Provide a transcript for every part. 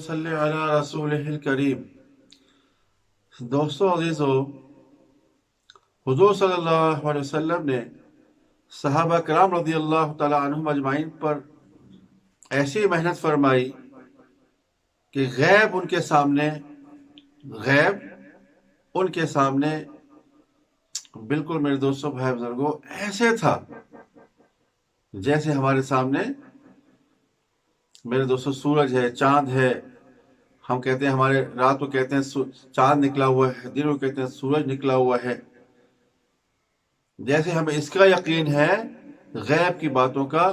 صلی علی رسول الکریم۔ دوستو عزیزو، حضور صلی اللہ علیہ وسلم نے صحابہ کرام رضی اللہ تعالی عنہم اجمعین پر ایسی محنت فرمائی کہ غیب ان کے سامنے بالکل میرے دوستوں بھائی بزرگوں ایسے تھا جیسے ہمارے سامنے میرے دوستوں سورج ہے، چاند ہے۔ ہم کہتے ہیں ہمارے رات کو کہتے ہیں چاند نکلا ہوا ہے، دن کو کہتے ہیں سورج نکلا ہوا ہے۔ جیسے ہمیں اس کا یقین ہے غیب کی باتوں کا،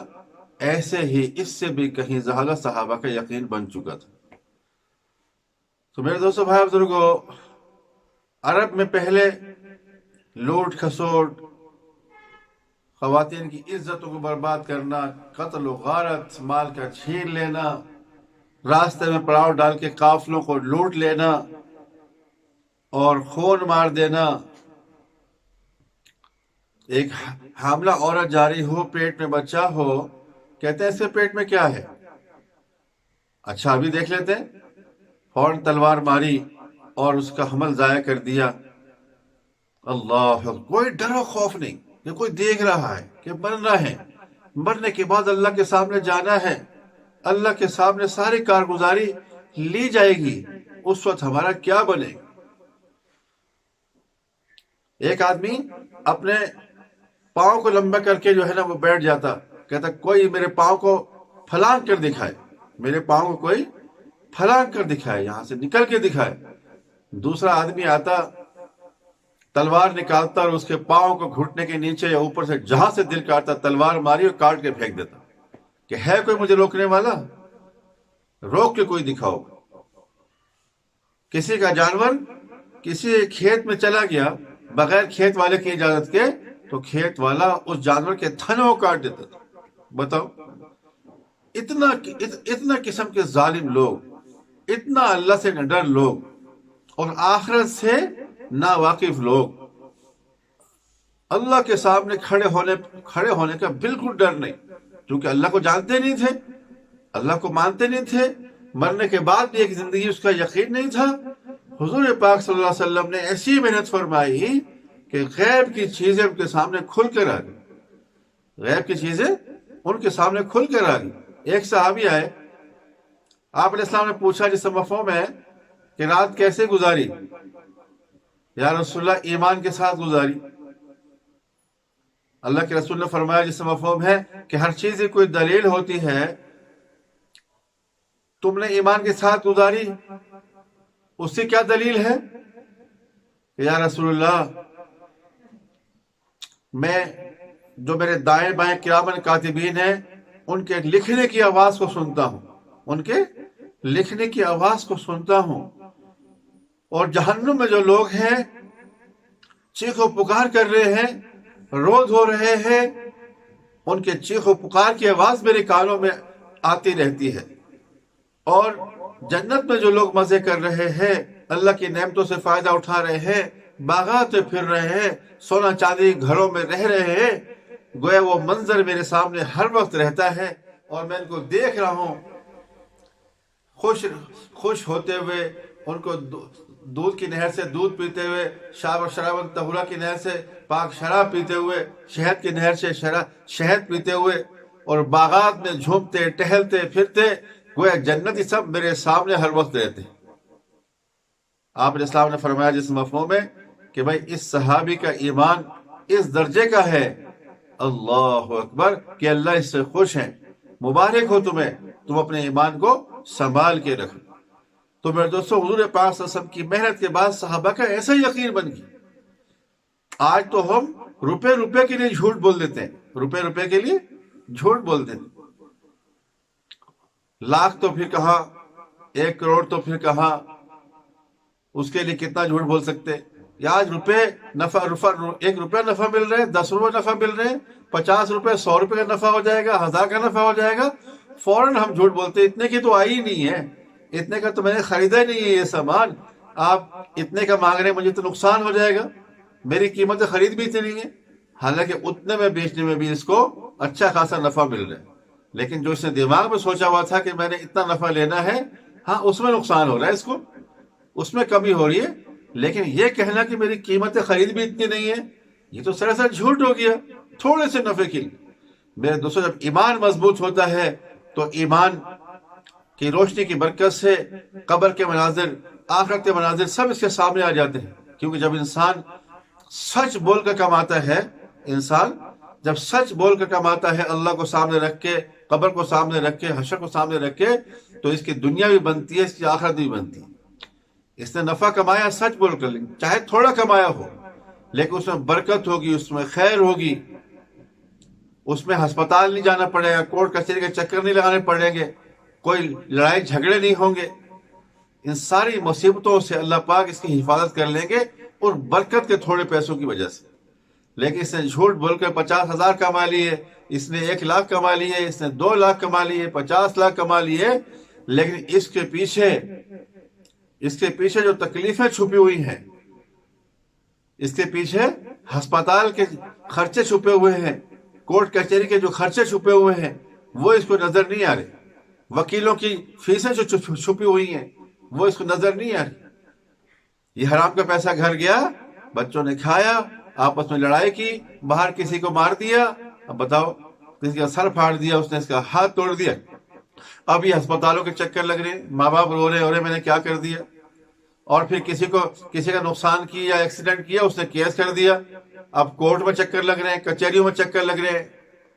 ایسے ہی اس سے بھی کہیں زیادہ صحابہ کا یقین بن چکا تھا۔ تو میرے دوستوں بھائی بزرگوں، عرب میں پہلے لوٹ کھسوٹ، خواتین کی عزتوں کو برباد کرنا، قتل و غارت، مال کا چھین لینا، راستے میں پڑاؤ ڈال کے قافلوں کو لوٹ لینا اور خون مار دینا۔ ایک حاملہ عورت جاری ہو، پیٹ میں بچہ ہو، کہتے ہیں اس کے پیٹ میں کیا ہے؟ اچھا ابھی دیکھ لیتے ہیں، فوراً تلوار ماری اور اس کا حمل ضائع کر دیا۔ اللہ، کوئی ڈر و خوف نہیں کہ کوئی دیکھ رہا ہے کہ مرنا ہے، مرنے کے بعد اللہ کے سامنے جانا ہے، اللہ کے سامنے ساری کارگزاری لی جائے گی، اس وقت ہمارا کیا بنے گا؟ ایک آدمی اپنے پاؤں کو لمبا کر کے جو ہے نا وہ بیٹھ جاتا، کہتا کوئی میرے پاؤں کو پھلانگ کر دکھائے، میرے پاؤں کو کوئی پھلانگ کر دکھائے، یہاں سے نکل کے دکھائے۔ دوسرا آدمی آتا، تلوار نکالتا اور اس کے پاؤں کو گھٹنے کے نیچے یا اوپر سے جہاں سے دل کاٹتا تلوار ماری اور کاٹ کے پھینک دیتا کہ ہے کوئی مجھے روکنے والا؟ روک کے کوئی دکھاؤ۔ کسی کا جانور کسی کھیت میں چلا گیا بغیر کھیت والے کی اجازت کے، تو کھیت والا اس جانور کے تھنوں کو کاٹ دیتا تھا۔ بتاؤ، اتنا قسم کے ظالم لوگ، اتنا اللہ سے نہ ڈر لوگ اور آخرت سے نا واقف لوگ، اللہ کے سامنے کھڑے ہونے کا بالکل ڈر نہیں، کیونکہ اللہ کو جانتے نہیں تھے، اللہ کو مانتے نہیں تھے، مرنے کے بعد بھی ایک زندگی اس کا یقین نہیں تھا۔ حضور پاک صلی اللہ علیہ وسلم نے ایسی محنت فرمائی کہ غیب کی چیزیں ان کے سامنے کھل کر آ گئی، غیب کی چیزیں ان کے سامنے کھل کر آ گئی۔ ایک صحابی آئے، آپ علیہ السلام نے پوچھا جس سے مفہوم ہے کہ رات کیسے گزاری؟ یا رسول اللہ ایمان کے ساتھ گزاری۔ اللہ کے رسول نے فرمایا جس سے مفہوم ہے کہ ہر چیز کی کوئی دلیل ہوتی ہے، تم نے ایمان کے ساتھ گزاری، اس سے کیا دلیل ہے؟ یا رسول اللہ، میں جو میرے دائیں بائیں کرامن کاتبین ہیں ان کے لکھنے کی آواز کو سنتا ہوں، ان کے لکھنے کی آواز کو سنتا ہوں، اور جہنم میں جو لوگ ہیں چیخ و پکار کر رہے ہیں، رو دھو رہے ہیں، ان کے چیخ و پکار کی آواز میرے کانوں میں آتی رہتی ہے، اور جنت میں جو لوگ مزے کر رہے ہیں، اللہ کی نعمتوں سے فائدہ اٹھا رہے ہیں، باغات میں پھر رہے ہیں، سونا چاندی گھروں میں رہ رہے ہیں، گویا وہ منظر میرے سامنے ہر وقت رہتا ہے اور میں ان کو دیکھ رہا ہوں خوش ہوتے ہوئے، ان کو دودھ کی نہر سے دودھ پیتے ہوئے، شراب طہورہ کی نہر سے پاک شراب پیتے ہوئے، شہد کی نہر سے شہد پیتے ہوئے، اور باغات میں جھومتے ٹہلتے پھرتے، گویا جنتی سب میرے سامنے ہر وقت رہتے ہیں۔ آپ علیہ السلام نے فرمایا جس مفہوم میں کہ بھائی اس صحابی کا ایمان اس درجے کا ہے، اللہ اکبر، کہ اللہ اس سے خوش ہیں، مبارک ہو تمہیں، تم اپنے ایمان کو سنبھال کے رکھو۔ تو میرے دوستو، حضور پاک صلی اللہ علیہ وسلم کی محنت کے بعد صحابہ کا ایسا یقین بن گیا۔ آج تو ہم روپے کے لیے جھوٹ بول دیتے ہیں، روپے کے لیے جھوٹ بول دیتے ہیں، لاکھ تو پھر کہاں، 1 کروڑ تو پھر کہاں، اس کے لیے کتنا جھوٹ بول سکتے؟ یا آج نفع 1 روپیہ نفع مل رہے، 10 روپے نفع مل رہے، 50 روپے 100 روپے کا نفع ہو جائے گا، 1000 کا نفع ہو جائے گا، فوراً ہم جھوٹ بولتے، اتنے کی تو آئی ہی نہیں ہے، اتنے کا تو میں نے خریدا ہی نہیں ہے یہ سامان، آپ اتنے کا مانگ رہے ہیں، مجھے تو نقصان ہو جائے گا، میری قیمت خرید بھی اتنی نہیں ہے، حالانکہ اتنے میں بیچنے میں بھی اس کو اچھا خاصا نفع مل رہا ہے۔ لیکن جو اس نے دماغ میں سوچا ہوا تھا کہ میں نے اتنا نفع لینا ہے، ہاں اس میں نقصان ہو رہا ہے، اس کو اس میں کمی ہو رہی ہے، لیکن یہ کہنا کہ میری قیمت خرید بھی اتنی نہیں ہے، یہ تو سراسر جھوٹ ہو گیا تھوڑے سے نفع کے لیے۔ میرے دوستوں، جب ایمان مضبوط ہوتا ہے تو ایمان کی روشنی کی برکت سے قبر کے مناظر، آخرت کے مناظر سب اس کے سامنے آ جاتے ہیں، کیونکہ جب انسان سچ بول کر کماتا ہے، انسان جب سچ بول کر کماتا ہے، اللہ کو سامنے رکھ کے، قبر کو سامنے رکھ کے، حشر کو سامنے رکھ کے، تو اس کی دنیا بھی بنتی ہے، اس کی آخرت بھی بنتی ہے۔ اس نے نفع کمایا سچ بول کر، چاہے تھوڑا کمایا ہو، لیکن اس میں برکت ہوگی، اس میں خیر ہوگی، اس میں ہسپتال نہیں جانا پڑے گا، کورٹ کچہری کے چکر نہیں لگانے پڑیں گے، کوئی لڑائی جھگڑے نہیں ہوں گے، ان ساری مصیبتوں سے اللہ پاک اس کی حفاظت کر لیں گے، اور برکت کے تھوڑے پیسوں کی وجہ سے۔ لیکن اس نے جھوٹ بول کر 50,000 کما لیے، اس نے 1,00,000 کما لیے، اس نے 2,00,000 کما لیے، 50,00,000 کما لیے، لیکن اس کے پیچھے جو تکلیفیں چھپی ہوئی ہیں، اس کے پیچھے ہسپتال کے خرچے چھپے ہوئے ہیں، کورٹ کچہری کے جو خرچے چھپے ہوئے ہیں، وہ اس کو نظر نہیں آ رہے، وکیلوں کی فیسیں جو چھپی ہوئی ہیں وہ اس کو نظر نہیں آ رہی۔ یہ حرام کا پیسہ گھر گیا، بچوں نے کھایا، آپس میں لڑائی کی، باہر کسی کو مار دیا، اب بتاؤ، کسی کا سر پھاڑ دیا، اس نے اس کا ہاتھ توڑ دیا، اب یہ ہسپتالوں کے چکر لگ رہے ہیں، ماں باپ رو رہے ہیں، میں نے کیا کر دیا، اور پھر کسی کا نقصان کیا، ایکسیڈنٹ کیا، اس نے کیس کر دیا، اب کورٹ میں چکر لگ رہے ہیں، کچہریوں میں چکر لگ رہے ہیں،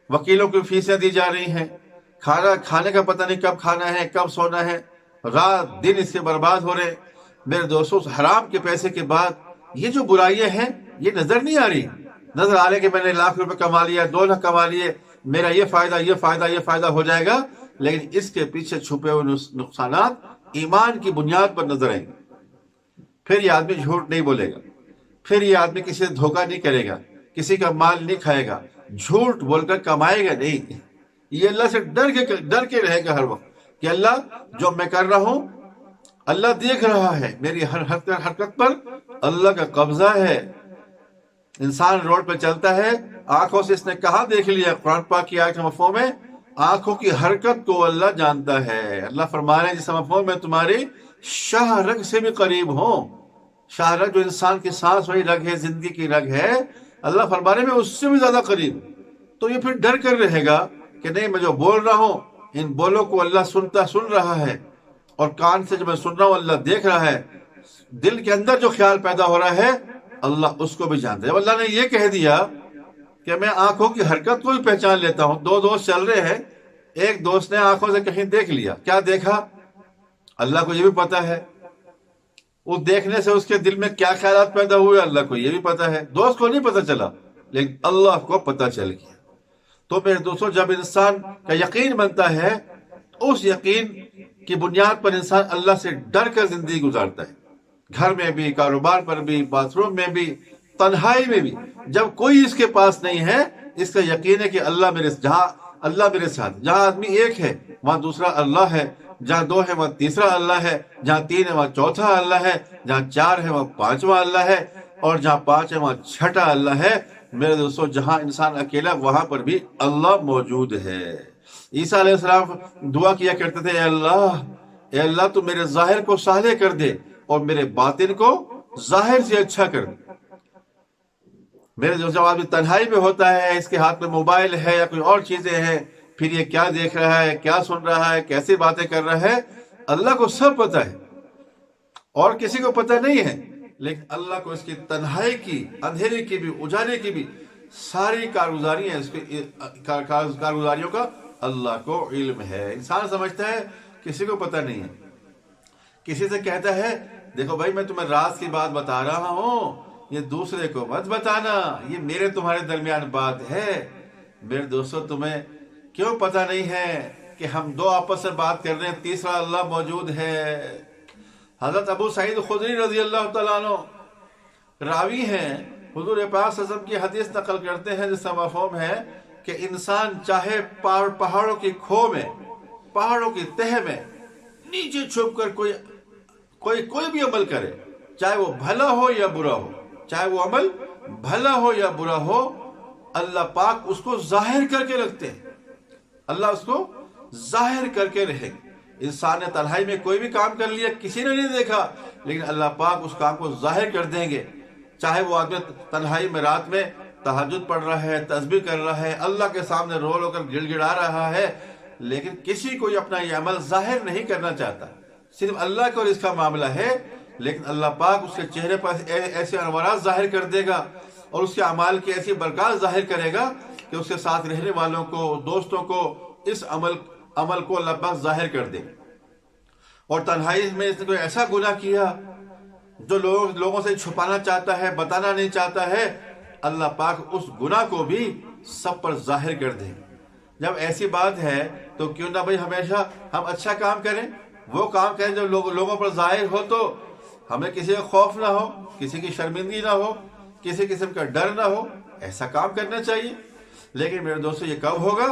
وکیلوں کی فیسیں دی جا رہی ہیں، کھانے کا پتہ نہیں کب کھانا ہے، کب سونا ہے، رات دن اس سے برباد ہو رہے ہیں۔ میرے دوستوں، حرام کے پیسے کے بعد یہ جو برائیاں ہیں یہ نظر نہیں آ رہی، نظر آ رہے کہ میں نے 1,00,000 روپے کما لیا، 2,00,000 کما لیے، میرا یہ فائدہ ہو جائے گا، لیکن اس کے پیچھے چھپے ہوئے نقصانات ایمان کی بنیاد پر نظر آئیں گے۔ پھر یہ آدمی جھوٹ نہیں بولے گا، پھر یہ آدمی کسی سے دھوکہ نہیں کرے گا، کسی کا مال نہیں کھائے گا، جھوٹ بول کر کمائے گا نہیں، یہ اللہ سے ڈر کے رہے گا ہر وقت کہ اللہ جو میں کر رہا ہوں اللہ دیکھ رہا ہے، میری ہر حرکت پر اللہ کا قبضہ ہے۔ انسان روڈ پہ چلتا ہے، آنکھوں سے اس نے کہاں دیکھ لیا، قرآن پاک کی آیت مفہوم میں آنکھوں کی حرکت کو اللہ جانتا ہے۔ اللہ فرما رہے ہیں جس مفہوم میں تمہاری شاہ رگ سے بھی قریب ہوں، شاہ رگ جو انسان کی سانس والی رگ ہے، زندگی کی رگ ہے، اللہ فرما رہے ہیں میں اس سے بھی زیادہ قریب ہوں۔ تو یہ پھر ڈر کر رہے گا کہ نہیں، میں جو بول رہا ہوں ان بولوں کو اللہ سن رہا ہے، اور کان سے جو میں سن رہا ہوں اللہ دیکھ رہا ہے، دل کے اندر جو خیال پیدا ہو رہا ہے اللہ اس کو بھی جانتا ہے۔ جب اللہ نے یہ کہہ دیا کہ میں آنکھوں کی حرکت کو بھی پہچان لیتا ہوں، دو دوست چل رہے ہیں، ایک دوست نے آنکھوں سے کہیں دیکھ لیا، کیا دیکھا اللہ کو یہ بھی پتا ہے، اس دیکھنے سے اس کے دل میں کیا خیالات پیدا ہوئے اللہ کو یہ بھی پتا ہے، دوست کو نہیں پتا چلا لیکن اللہ کو پتا چل گیا۔ تو میرے دوستوں، جب انسان کا یقین بنتا ہے، اس یقین کی بنیاد پر انسان اللہ سے ڈر کر زندگی گزارتا ہے، گھر میں بھی، کاروبار پر بھی، باتھ روم میں بھی، تنہائی میں بھی، جب کوئی اس کے پاس نہیں ہے، اس کا یقین ہے کہ اللہ میرے ساتھ، جہاں آدمی ایک ہے وہاں دوسرا اللہ ہے، جہاں 2 ہے وہاں تیسرا اللہ ہے، جہاں 3 ہے وہاں چوتھا اللہ ہے، جہاں 4 ہے وہاں 5واں اللہ ہے، اور جہاں 5 ہے وہاں 6واں اللہ ہے۔ میرے دوستوں، جہاں انسان اکیلا وہاں پر بھی اللہ موجود ہے۔ عیسیٰ علیہ السلام دعا کیا کرتے تھے، اے اللہ تو میرے ظاہر کو صالح کر دے اور میرے باطن کو ظاہر سے اچھا کر دے۔ میرے دوست، جب آدمی تنہائی میں ہوتا ہے، اس کے ہاتھ میں موبائل ہے یا کوئی اور چیزیں ہیں، پھر یہ کیا دیکھ رہا ہے، کیا سن رہا ہے، کیسی باتیں کر رہا ہے، اللہ کو سب پتہ ہے اور کسی کو پتہ نہیں ہے، لیکن اللہ کو اس کی تنہائی کی، اندھیرے کی بھی، اجالے کی بھی ساری کارگزاریاں، اس کی کارگزاریوں کا اللہ کو علم ہے۔ انسان سمجھتا ہے کسی کو پتہ نہیں ہے، کسی سے کہتا ہے دیکھو بھائی میں تمہیں راز کی بات بتا رہا ہوں، یہ دوسرے کو مت بتانا، یہ میرے تمہارے درمیان بات ہے۔ میرے دوستو، تمہیں کیوں پتہ نہیں ہے کہ ہم 2 آپس سے بات کر رہے ہیں، تیسرا اللہ موجود ہے۔ حضرت ابو سعید خدری رضی اللہ تعالیٰ عنہ راوی ہیں، حضور پاک صلی اللہ علیہ وسلم کی حدیث نقل کرتے ہیں جس کا مفہوم ہے کہ انسان چاہے پہاڑوں کی کھو میں، پہاڑوں کی تہہ میں نیچے چھپ کر کوئی بھی عمل کرے، چاہے وہ بھلا ہو یا برا ہو، چاہے وہ عمل بھلا ہو یا برا ہو، اللہ پاک اس کو ظاہر کر کے رکھتے ہیں، اللہ اس کو ظاہر کر کے رہے، انسان نے تنہائی میں کوئی بھی کام کر لیا، کسی نے نہیں دیکھا، لیکن اللہ پاک اس کام کو ظاہر کر دیں گے. چاہے وہ آدمی تنہائی میں رات میں تہجد پڑھ رہا ہے، تسبیح کر رہا ہے، اللہ کے سامنے رو رو کر گڑ گڑا رہا ہے، لیکن کسی کو اپنا یہ عمل ظاہر نہیں کرنا چاہتا، صرف اللہ کو اس کا معاملہ ہے. لیکن اللہ پاک اس کے چہرے پر ایسے انوارات ظاہر کر دے گا اور اس کے اعمال کی ایسی برکات ظاہر کرے گا کہ اس کے ساتھ رہنے والوں کو، دوستوں کو اس عمل کو اللہ پاک ظاہر کر دے. اور تنہائی میں اس نے کوئی ایسا گناہ کیا جو لوگوں سے چھپانا چاہتا ہے، بتانا نہیں چاہتا ہے، اللہ پاک اس گناہ کو بھی سب پر ظاہر کر دے. جب ایسی بات ہے تو کیوں نہ بھئی ہمیشہ ہم اچھا کام کریں، وہ کام کریں جو لوگوں پر ظاہر ہو، تو ہمیں کسی کا خوف نہ ہو، کسی کی شرمندگی نہ ہو، کسی قسم کا ڈر نہ ہو. ایسا کام کرنا چاہیے. لیکن میرے دوستو یہ کب ہوگا؟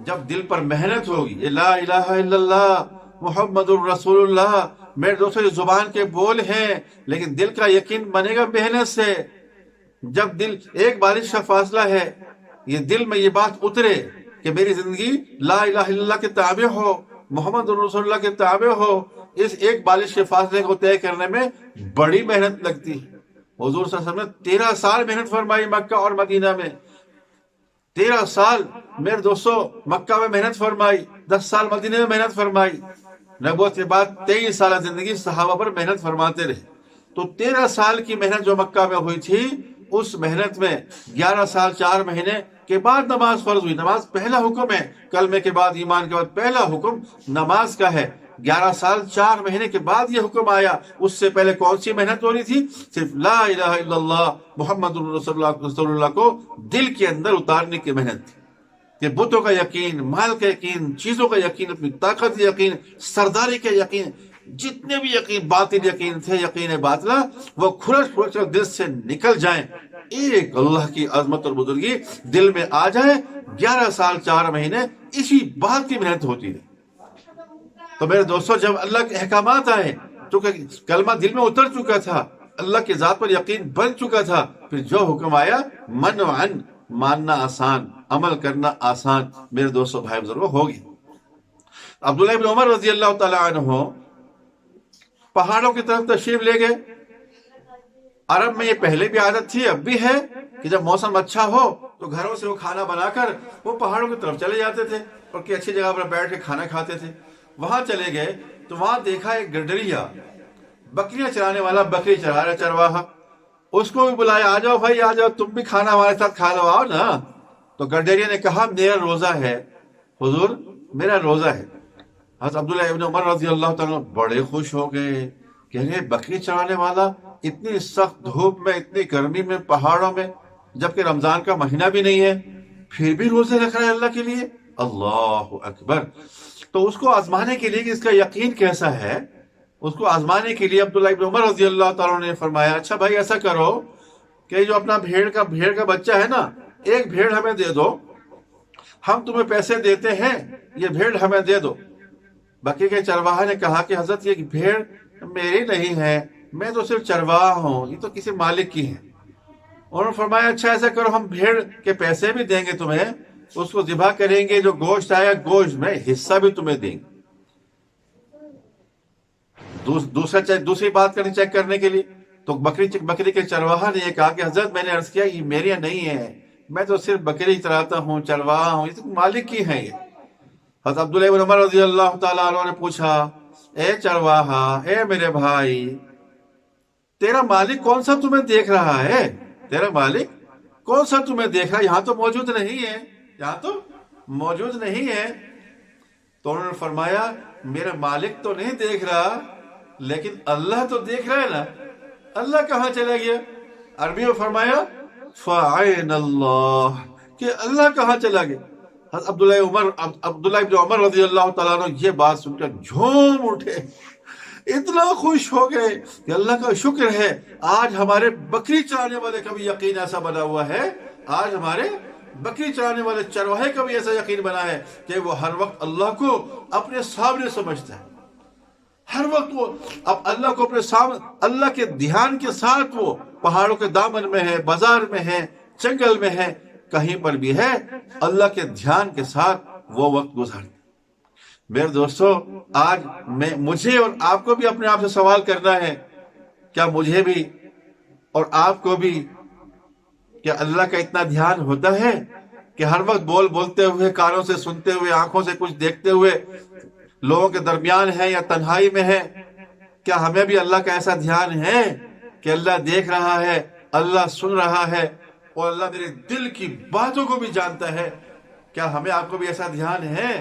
جب دل پر محنت ہوگی. یہ لا الہ الا اللہ محمد الرسول اللہ، میرے دوستو یہ زبان کے بول ہیں، لیکن دل کا یقین بنے گا محنت سے. جب دل ایک بارش کا فاصلہ ہے، یہ دل میں یہ بات اترے کہ میری زندگی لا الہ الا اللہ کے تابع ہو، محمد رسول اللہ کے تابع ہو، اس ایک بارش کے فاصلے کو طے کرنے میں بڑی محنت لگتی ہے. حضور صلی اللہ علیہ وسلم نے 13 سال محنت فرمائی مکہ اور مدینہ میں. 13 سال میرے دوستو مکہ میں محنت فرمائی، 10 سال مدینہ میں محنت فرمائی. نبوت کے بعد 23 سال زندگی صحابہ پر محنت فرماتے رہے. تو 13 سال کی محنت جو مکہ میں ہوئی تھی، اس محنت میں 11 سال 4 مہینے کے بعد نماز فرض ہوئی. نماز پہلا حکم ہے، کلمے کے بعد، ایمان کے بعد پہلا حکم نماز کا ہے. 11 سال 4 مہینے کے بعد یہ حکم آیا. اس سے پہلے کون سی محنت ہو رہی تھی؟ صرف لا الہ الا اللہ محمد رسول اللہ کو دل کے اندر اتارنے کی محنت تھی. کہ بتوں کا یقین، مال کا یقین، چیزوں کا یقین، اپنی طاقت کا یقین، سرداری کا یقین، جتنے بھی یقین، باطل یقین تھے، یقین باطلہ، وہ کھرش کھرش کر دل سے نکل جائیں. ایک اللہ کی عظمت اور بزرگی دل میں آ جائے. 11 سال 4 مہینے اسی بات کی محنت ہوتی ہے. تو میرے دوستو جب اللہ کے احکامات آئے، چونکہ کلمہ دل میں اتر چکا تھا، اللہ کی ذات پر یقین بن چکا تھا، پھر جو حکم آیا منعن، ماننا آسان، عمل کرنا آسان. میرے دوستو بھائی بزرگوں ہوگی. عبداللہ بن عمر رضی اللہ تعالی عنہ پہاڑوں کی طرف تشریف لے گئے. عرب میں یہ پہلے بھی عادت تھی، اب بھی ہے، کہ جب موسم اچھا ہو تو گھروں سے وہ کھانا بنا کر وہ پہاڑوں کی طرف چلے جاتے تھے اور کہ اچھی جگہ پر بیٹھ کے کھانا کھاتے تھے. وہاں چلے گئے تو وہاں دیکھا ایک گڈریا، بکریاں چرانے والا، بکری چرا رہا چرواہا. اس کو بھی بلایا، آ جاؤ بھائی، آ جاؤ، تم بھی کھانا ہمارے ساتھ کھا لو، آؤ نا. تو گڈریا نے کہا میرا روزہ ہے حضور، میرا روزہ ہے. حضرت عبداللہ ابن عمر رضی اللہ تعالیٰ بڑے خوش ہو گئے کہ ارے بکری چرانے والا اتنی سخت دھوپ میں، اتنی گرمی میں، پہاڑوں میں، جبکہ رمضان کا مہینہ بھی نہیں ہے، پھر بھی روزے رکھ رہا ہے اللہ کے لیے. اللہ اکبر. تو اس کو آزمانے کے لیے کہ اس کا یقین کیسا ہے، اس کو آزمانے کے لیے عبداللہ ابن عمر رضی اللہ تعالیٰ نے فرمایا اچھا بھائی ایسا کرو کہ جو اپنا بھیڑ کا بچہ ہے نا، ایک بھیڑ ہمیں دے دو، ہم تمہیں پیسے دیتے ہیں، یہ بھیڑ ہمیں دے دو. بکری کے چرواہا نے کہا کہ حضرت یہ بھیڑ میری نہیں ہے، میں تو صرف چرواہا ہوں، یہ تو کسی مالک کی ہے. انہوں نے فرمایا اچھا ایسا کرو، ہم بھیڑ کے پیسے بھی دیں گے تمہیں، اس کو ذبح کریں گے، جو گوشت آیا گوشت میں حصہ بھی تمہیں دیں گے. دوسری بات کرنی چیک کرنے کے لیے تو بکری کے چرواہا نے یہ کہا کہ حضرت میں نے عرض کیا یہ میری نہیں ہے، میں تو صرف بکری چراتا ہوں، چرواہا ہوں، یہ تو مالک کی ہے. یہ حضرت عبداللہ بن عمر رضی اللہ تعالیٰ عنہ نے پوچھا اے چرواہا، اے میرے بھائی، تیرا مالک کون سا تمہیں دیکھ رہا ہے؟ تیرا مالک کون سا تمہیں دیکھ رہا ہے؟ یہاں تو موجود نہیں ہے، یہاں تو موجود نہیں ہے. تو انہوں نے فرمایا میرا مالک تو نہیں دیکھ رہا، لیکن اللہ تو دیکھ رہا ہے نا. اللہ کہاں چلا گیا؟ عربی میں فرمایا فَعَيْنَ اللَّهِ، کہ اللہ کہاں چلا گیا. حضرت عبداللہ ابن عمر رضی اللہ تعالیٰ عنہ یہ بات سن کر جھوم اٹھے، اتنا خوش ہو گئے کہ اللہ کا شکر ہے آج ہمارے بکری چرانے والے کا بھی یقین ایسا بنا ہوا ہے، آج ہمارے بکری چرانے والے چرواہے کا بھی ایسا یقین بنا ہے کہ وہ ہر وقت اللہ کو اپنے سامنے سمجھتا ہے. ہر وقت وہ اب اللہ کو اپنے سامنے، اللہ کے دھیان کے ساتھ وہ پہاڑوں کے دامن میں ہے، بازار میں ہے، جنگل میں ہے، کہیں پر بھی ہے، اللہ کے دھیان کے ساتھ وہ وقت گزارتا. میرے دوستوں، آج مجھے اور آپ کو بھی اپنے آپ سے سوال کرنا ہے، کیا مجھے بھی اور آپ کو بھی کیا اللہ کا اتنا دھیان ہوتا ہے کہ ہر وقت بولتے ہوئے، کانوں سے سنتے ہوئے، آنکھوں سے کچھ دیکھتے ہوئے لوگوں کے درمیان ہے یا تنہائی میں ہے؟ کیا ہمیں بھی اللہ کا ایسا دھیان ہے کہ اللہ دیکھ رہا ہے، اللہ سن رہا ہے اور اللہ میرے دل کی باتوں کو بھی جانتا ہے؟ کیا ہمیں آپ کو بھی ایسا دھیان ہے